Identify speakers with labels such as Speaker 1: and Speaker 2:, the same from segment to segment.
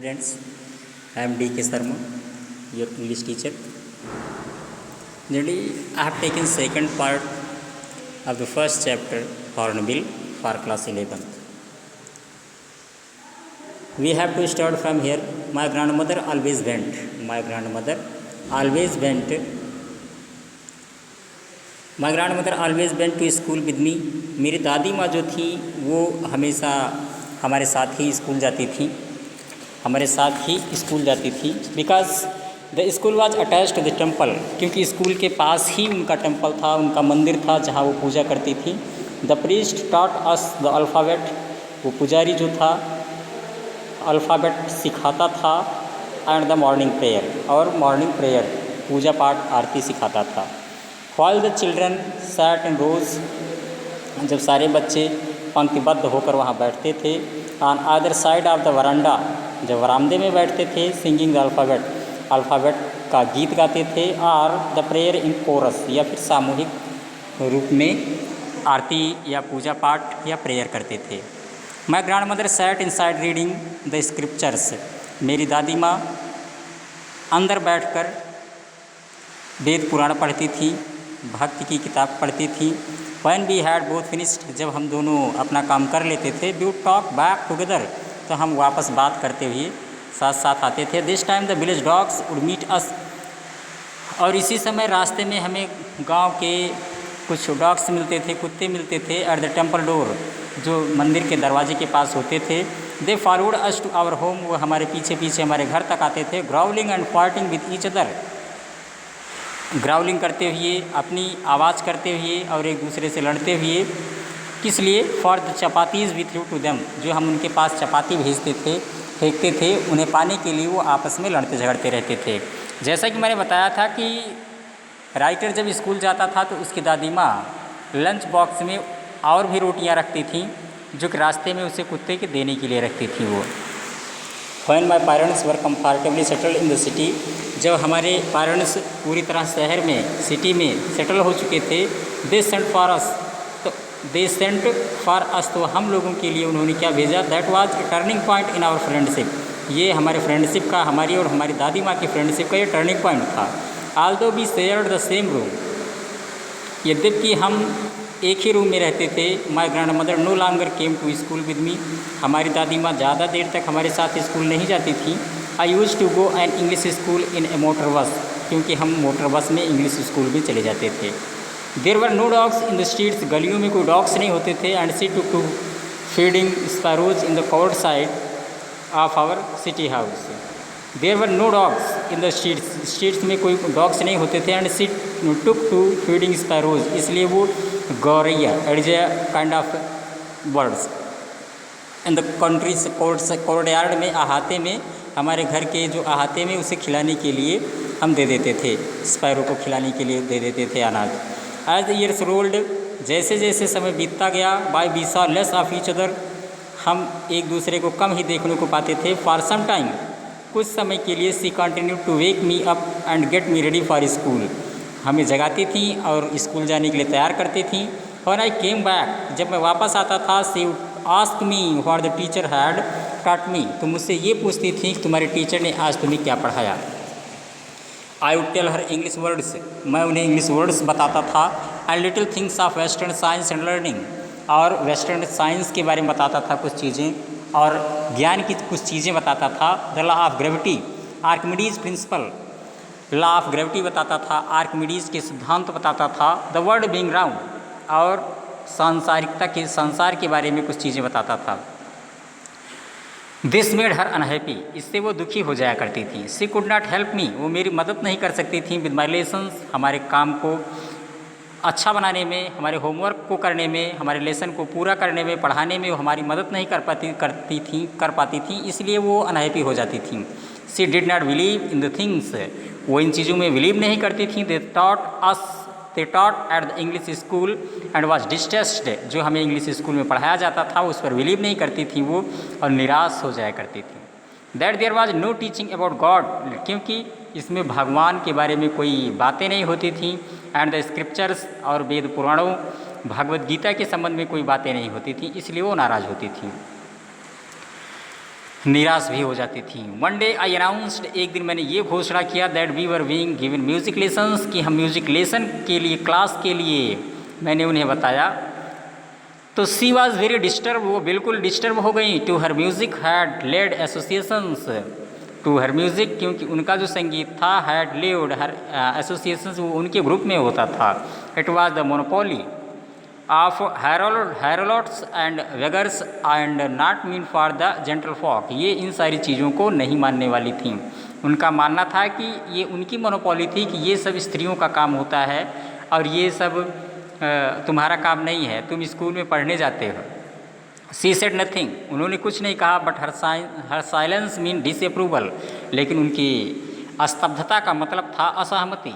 Speaker 1: Friends, I am D.K. Sharma, your English teacher. Generally, I have taken second part of the first chapter, Hornbill, for class 11th. We have to start from here. My grandmother always went. My grandmother always went. My grandmother always went to school with me. मेरी दादी माँ जो थी वो हमेशा हमारे साथ ही school जाती थी. हमारे साथ ही स्कूल जाती थी because the school was attach to the temple, क्योंकि स्कूल के पास ही उनका टेम्पल था, उनका मंदिर था जहाँ वो पूजा करती थी. The priest taught us the alphabet, वो पुजारी जो था अल्फ़ाबेट सिखाता था. एंड द मॉर्निंग प्रेयर, और मॉर्निंग प्रेयर पूजा पाठ आरती सिखाता था. While the children sat in rows, जब सारे बच्चे पंक्तिबद्ध होकर वहाँ बैठते थे. On other side of the veranda, जब वरामदे में बैठते थे. सिंगिंग द अल्फ़ाबेट, अल्फ़ाबेट का गीत गाते थे. और द प्रेयर इन कोरस, या फिर सामूहिक रूप में आरती या पूजा पाठ या प्रेयर करते थे. My grand mother sat in side reading the scriptures, मेरी दादी माँ अंदर बैठकर वेद पुराण पढ़ती थी, भक्ति की किताब पढ़ती थी. When we had both finished, जब हम दोनों अपना काम कर लेते थे. We would talk back together, तो हम वापस बात करते हुए साथ साथ आते थे. This time the village dogs would meet us, और इसी समय रास्ते में हमें गांव के कुछ डॉग्स मिलते थे, कुत्ते मिलते थे. एट द टेम्पल डोर, जो मंदिर के दरवाजे के पास होते थे. They followed us to our home, वो हमारे पीछे पीछे हमारे घर तक आते थे. Growling and fighting with each other, growling करते हुए, अपनी आवाज़ करते हुए और एक दूसरे से लड़ते हुए. किस लिए? For the chapatis with you to them, जो हम उनके पास चपाती भेजते थे, फेंकते थे, उन्हें पाने के लिए वो आपस में लड़ते झगड़ते रहते थे. जैसा कि मैंने बताया था कि राइटर जब स्कूल जाता था तो उसकी दादी माँ लंच बॉक्स में और भी रोटियां रखती थीं, जो कि रास्ते में उसे कुत्ते के देने के लिए रखती थी वो. When my parents were comfortably settled in the city, जब हमारे पेरेंट्स पूरी तरह शहर में, सिटी में सेटल हो चुके थे. दे सेंट फॉर अस, तो दे सेंट फॉर अस, तो हम लोगों के लिए उन्होंने क्या भेजा? That was a turning point in our friendship, ये हमारे फ्रेंडशिप का, हमारी और हमारी दादी माँ की फ्रेंडशिप का ये टर्निंग पॉइंट था. Although we shared the same room, यद्यपि हम एक ही रूम में रहते थे. My grandmother no longer came to school with me, हमारी दादी माँ ज़्यादा देर तक हमारे साथ स्कूल नहीं जाती थी. I used to go an English school in a motor bus, क्योंकि हम मोटर बस में इंग्लिश स्कूल में चले जाते थे. There were no dogs in the streets, गलियों में कोई डॉग्स नहीं होते थे. And she took to feeding sparrows in the covered side of our city house. There were no dogs in the streets, streets में कोई डॉग्स नहीं होते थे. And she took to feeding sparrows, इसलिए वो गौरैया, it is a kind of birds. In the country's courtyard में, अहाते में, हमारे घर के जो अहाते में उसे खिलाने के लिए हम दे देते थे, स्पैरो को खिलाने के लिए दे देते थे अनाज. एज द ईयर्स रोल्ड, जैसे जैसे समय बीतता गया. By we saw less of each other, हम एक दूसरे को कम ही देखने को पाते थे. फॉर सम टाइम, कुछ समय के लिए. She continue to wake me up and get me ready for school, हमें जगाती थी और स्कूल जाने के लिए तैयार करती थी. व्हेन आई केम बैक, जब मैं वापस आता था. She ask me what the teacher had taught me, तो मुझसे ये पूछती थी कि तुम्हारे टीचर ने आज तुम्हें क्या पढ़ाया. I would tell her English words, मैं उन्हें इंग्लिश वर्ड्स बताता था. And little things of western science and learning, और वेस्टर्न साइंस के बारे में बताता था कुछ चीज़ें, और ज्ञान की कुछ चीज़ें बताता था. The law of gravity, Archimedes principle, law of gravity बताता था, आर्किमिडीज़ के सिद्धांत बताता था. द वर्ल्ड बीइंग राउंड, और सांसारिकता के, संसार के बारे में कुछ चीज़ें बताता था. दिस मेड हर अनहैप्पी, इससे वो दुखी हो जाया करती थी. सी कुड नॉट हेल्प मी, वो मेरी मदद नहीं कर सकती थी. विद माई लेसन्स, हमारे काम को अच्छा बनाने में, हमारे होमवर्क को करने में, हमारे लेसन को पूरा करने में, पढ़ाने में वो हमारी मदद नहीं कर पाती थी, इसलिए वो अनहैप्पी हो जाती थी. She did not believe in the things, वो इन चीज़ों में बिलीव नहीं करती थी. They taught at the English school and was distressed, जो हमें इंग्लिश स्कूल में पढ़ाया जाता था उस पर बिलीव नहीं करती थी वो, और निराश हो जाया करती थी. That there was no teaching about God, क्योंकि इसमें भगवान के बारे में कोई बातें नहीं होती थी. एंड द स्क्रिप्चर्स, और वेद पुराणों, भगवद गीता के संबंध में कोई बातें नहीं होती थी, इसलिए वो नाराज़ होती थी. निराश भी हो जाती थी। वन डे आई अनाउंस्ड, एक दिन मैंने ये घोषणा किया that we were being given music lessons, कि हम म्यूजिक लेसन के लिए, क्लास के लिए मैंने उन्हें बताया। तो सी वॉज वेरी डिस्टर्ब, वो बिल्कुल डिस्टर्ब हो गई। To her music had led associations, to her music, क्योंकि उनका जो संगीत था हैड लेड हर एसोसिएशंस, वो उनके ग्रुप में होता था। It was the monopoly of heralds and beggars and not mean for the gentle folk, ये इन सारी चीज़ों को नहीं मानने वाली थी। उनका मानना था कि ये उनकी मोनोपोली थी कि ये सब स्त्रियों का काम होता है और ये सब तुम्हारा काम नहीं है, तुम स्कूल में पढ़ने जाते हो। सी सेड नथिंग, उन्होंने कुछ नहीं कहा, but her silence mean disapproval, लेकिन उनकी स्तब्धता का मतलब था असहमति।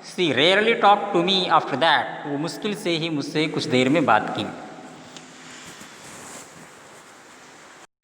Speaker 1: She rarely talk to me after that, वो मुश्किल से ही मुझसे कुछ देर में बात की।